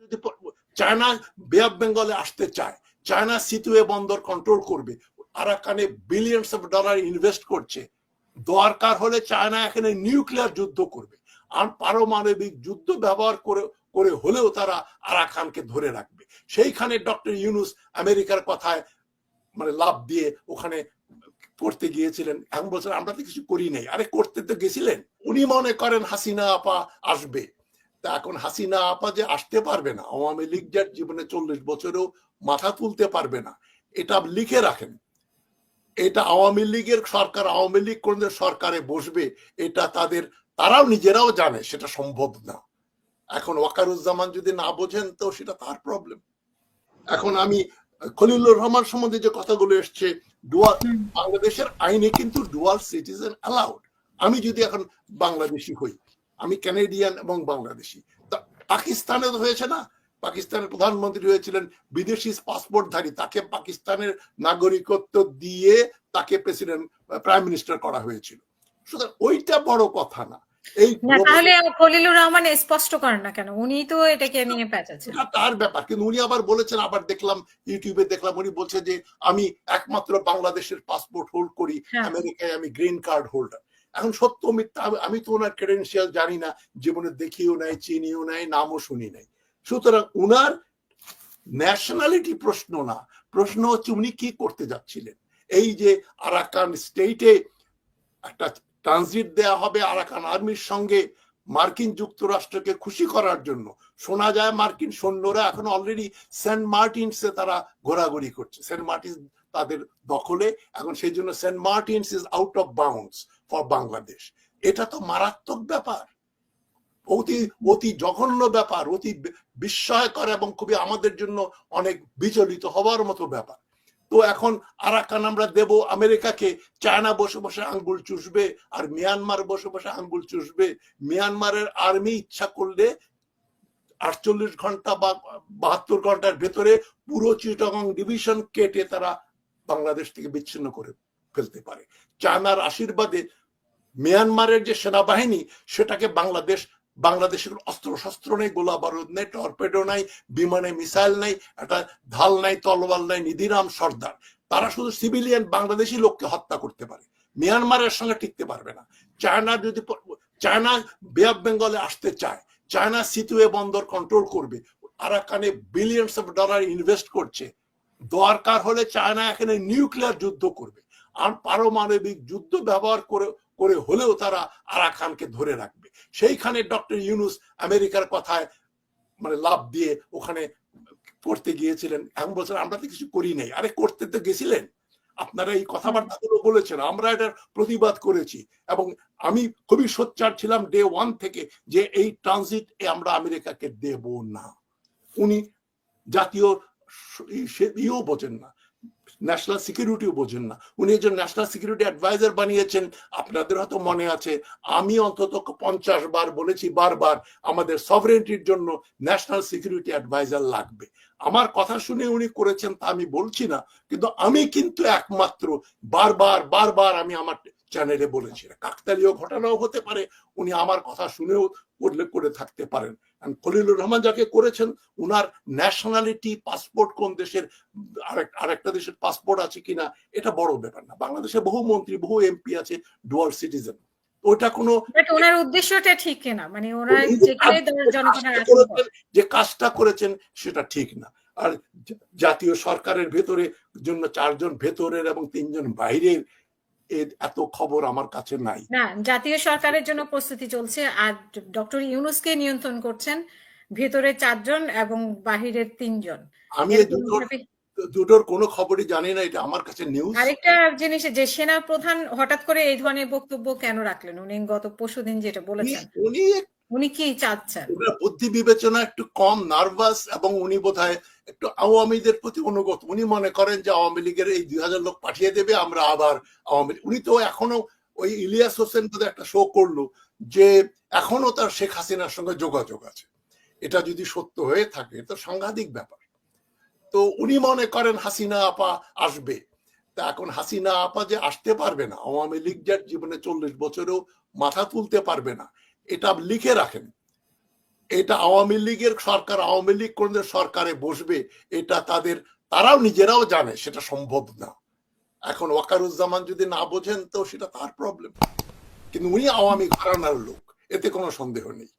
যদি চায়না বে অফ বেঙ্গলে আসতে চায়, চায়না সিতুয়ে বন্দর কন্ট্রোল করবে, আরাকানে বিলিয়নস অফ ডলার ইনভেস্ট করছে, দরকার হলে চায়না এখানে নিউক্লিয়ার যুদ্ধ করবে, আর পারমাণবিক যুদ্ধ ব্যবহার করে করে হলেও তারা আরাকানকে ধরে রাখবে। সেইখানে ডক্টর ইউনুস আমেরিকার কথায় মানে লাভ দিয়ে ওখানে করতে গিয়েছিলেন, এখন বলছেন আমরা তো কিছু করি নাই। আরে করতে তো গেছিলেন। উনি মনে করেন হাসিনা আপা আসবে, তা এখন হাসিনা আপা যে আসতে পারবে না, আওয়ামী লীগ যার জীবনে 40 বছরেও মাথা তুলতে পারবে না, এটা লিখে রাখেন। এটা আওয়ামী লীগের সরকার, আওয়ামী লীগ কোন সরকারে বসবে এটা তারাও নিজেরাও জানে সেটা সম্ভব না। এখন ওয়াকারুজ্জামান যদি না বোঝেন তো সেটা তার প্রবলেম। এখন আমি খলিলুর রহমান সম্বন্ধে যে কথাগুলো এসছে, বাংলাদেশের আইনে কিন্তু ডুয়াল সিটিজেন অ্যালাউড। আমি যদি এখন বাংলাদেশি হই, আমি ক্যানাডিয়ান এবং বাংলাদেশি, পাকিস্তানে তো হয়েছে না, পাকিস্তানের প্রধানমন্ত্রী হয়েছিলেন বিদেশি পাসপোর্টধারী, তাকে পাকিস্তানের নাগরিকত্ব দিয়ে তাকে প্রেসিডেন্ট প্রাইম মিনিস্টার করা হয়েছিল। সুতরাং ওইটা বড় কথা না। এই তাহলে খলিলুর রহমান স্পষ্ট করেন না কেন? উনি তো এটাকে নিয়ে প্যাচাচ্ছেন, তার ব্যাপার। কিন্তু উনি আবার বলেছেন, আবার দেখলাম ইউটিউবে দেখলাম উনি বলছে যে আমি একমাত্র বাংলাদেশের পাসপোর্ট হোল্ড করি, আমেরিকায় আমি গ্রিন কার্ড হোল্ডার। এখন সত্য মিথ্যা আমি তো ওনার ক্রেডেনশিয়াল জানি না, জীবনে দেখিও নাই, চিনিও নাই, নামও শুনি নাই। সুতরাং উনার ন্যাশনালিটি প্রশ্ন না, প্রশ্ন হচ্ছে উনি কি করতে যাচ্ছিলেন। এই যে আরাকান স্টেটে একটা ট্রানজিট দেয়া হবে আরাকান আর্মির সঙ্গে, মার্কিন যুক্তরাষ্ট্রকে খুশি করার জন্য। শোনা যায় মার্কিন সৈন্যরা এখন অলরেডি সেন্ট মার্টিনসে তারা ঘোরাঘুরি করছে, সেন্ট মার্টিনস তাদের দখলে এখন, সেই জন্য Saint Martin's is out of bounds for Bangladesh. এটা তো মারাত্মক ব্যাপার, অতি অতি জঘন্য ব্যাপার, অতি বিস্ময়কর এবং খুবই আমাদের জন্য অনেক বিচলিত হওয়ার মতো ব্যাপার। তো এখন আরাকান আমরা দেব আমেরিকাকে, চায়না বসে বসে আঙ্গুল চুষবে আর মিয়ানমার বসে বসে আঙ্গুল চুষবে। মিয়ানমারের আর্মি ইচ্ছা করলে 48 ঘন্টা বা 72 ঘন্টার ভেতরে পুরো চিটাগং ডিভিশন কেটে তারা বাংলাদেশ থেকে বিচ্ছিন্ন করে ফেলতে পারে। চায়নার আশীর্বাদে মিয়ানমারের যে সেনাবাহিনী, সেটাকে বাংলাদেশের অস্ত্র শস্ত্র নেই, গোলা বারুদ নেই, টর্পেডো নাই, বিমানে মিসাইল নাই, একটা ঢাল নাই, তলোয়ার নাই, নিধিরাম সর্দার। তারা শুধু সিভিলিয়ান বাংলাদেশি লোককে হত্যা করতে পারে, মিয়ানমারের সঙ্গে টিকতে পারবে না। চায়না বে অফ বেঙ্গলে আসতে চায়, চায়না সিতুয়ে বন্দর কন্ট্রোল করবে, আরাকানে বিলিয়নস অফ ডলার ইনভেস্ট করছে, দরকার হলে চায়না এখানে নিউক্লিয়ার যুদ্ধ করবে, আর পারমাণবিক যুদ্ধ ব্যবহার করে হলেও তারা আরাকানকে ধরে রাখবে। সেইখানে ডক্টর ইউনুস আমেরিকার কথায় মানে লাভ দিয়ে ওখানে করতে গিয়েছিলেন, এখন বলছেন আমরা তো কিছু করি নাই। আরে করতে তো গেছিলেন, আপনারা এই কথাবার্তাগুলো বলেছেন, আমরা এটার প্রতিবাদ করেছি, এবং আমি খুবই সোচ্চার ছিলাম ডে ওয়ান থেকে যে এই ট্রানজিট আমরা আমেরিকাকে দেব না। উনি জাতীয় ইও বোঝেন না, ন্যাশনাল সিকিউরিটিও বোঝেন না, উনি একজন ন্যাশনাল সিকিউরিটি অ্যাডভাইজার বানিয়েছেন। আপনাদের হয়তো মনে আছে আমি অন্তত 50 বার বলেছি বারবার আমাদের সভরেন্টির জন্য ন্যাশনাল সিকিউরিটি অ্যাডভাইজার লাগবে। আমার কথা শুনে উনি করেছেন তা আমি বলছি না, কিন্তু আমি কিন্তু একমাত্র বারবার আমি আমার চ্যানেলে বলেছি, কাকতালীয় ঘটনাও হতে পারে, উনি আমার কথা শুনেও করে থাকতে পারেন। খলিলুর রহমান যাকে করেছেন, উনার ন্যাশনালিটি পাসপোর্ট কোন দেশের আরেকটা দেশের পাসপোর্ট আছে কিনা এটা বড় ব্যাপার না। বাংলাদেশে বহু মন্ত্রী, বহু এমপি আছে ডুয়াল সিটিজেন, ওটা কোনো ওনার উদ্দেশ্যটা ঠিক না, মানে ওনার যে কাজটা করেছেন সেটা ঠিক না। আর জাতীয় সরকারের ভেতরে জন্য 4 জন ভেতরের এবং 3 জন বাইরের, এত খবর আমার কাছে নাই। না, জাতীয় সরকারের জন্য প্রস্তুতি চলছে, আর ডক্টর ইউনুসকে নিয়ন্ত্রণ করছেন ভেতরে 4 জন এবং বাহিরের 3 জন। আমি দুটোর কোনো খবরই জানি না, এটা আমার কাছে নিউজ। আরেকটা জিনিস যে সেনা প্রধান হঠাৎ করে এই ধরনের বক্তব্য কেন রাখলেন? উনি গত পরশুদিন যেটা বলেছেন, উনি কি চাচ্ছেন? বুদ্ধি বিবেচনা একটু কম, নার্ভাস, এবং উনি বোধহয় একটু আওয়ামীদের প্রতি অনুগত। উনি মনে করেন যে আওয়ামী লীগের এই 2000 লোক পাঠিয়ে দেবে, আমরা আবার আওয়ামী লীগ। উনি তো এখনো ওই ইলিয়াস হোসেন একটা শো করলো যে এখনো তার শেখ হাসিনার সঙ্গে যোগাযোগ আছে। এটা যদি সত্য হয়ে থাকে তো সাংঘাতিক ব্যাপার। তো উনি মনে করেন হাসিনা আপা আসবে, তা এখন হাসিনা আপা যে আসতে পারবে না, আওয়ামী লীগ যার জীবনে 40 বছরেও মাথা তুলতে পারবে না, এটা লিখে রাখেন। এটা আওয়ামী লীগের সরকার, আওয়ামী লীগ কোনদের সরকারে বসবে এটা তারাও নিজেরাও জানে সেটা সম্ভব না। এখন ওয়াকারুজ্জামান যদি না বোঝেন তো সেটা তার প্রবলেম, কিন্তু উনি আওয়ামী ঘরানার লোক, এতে কোনো সন্দেহ নেই।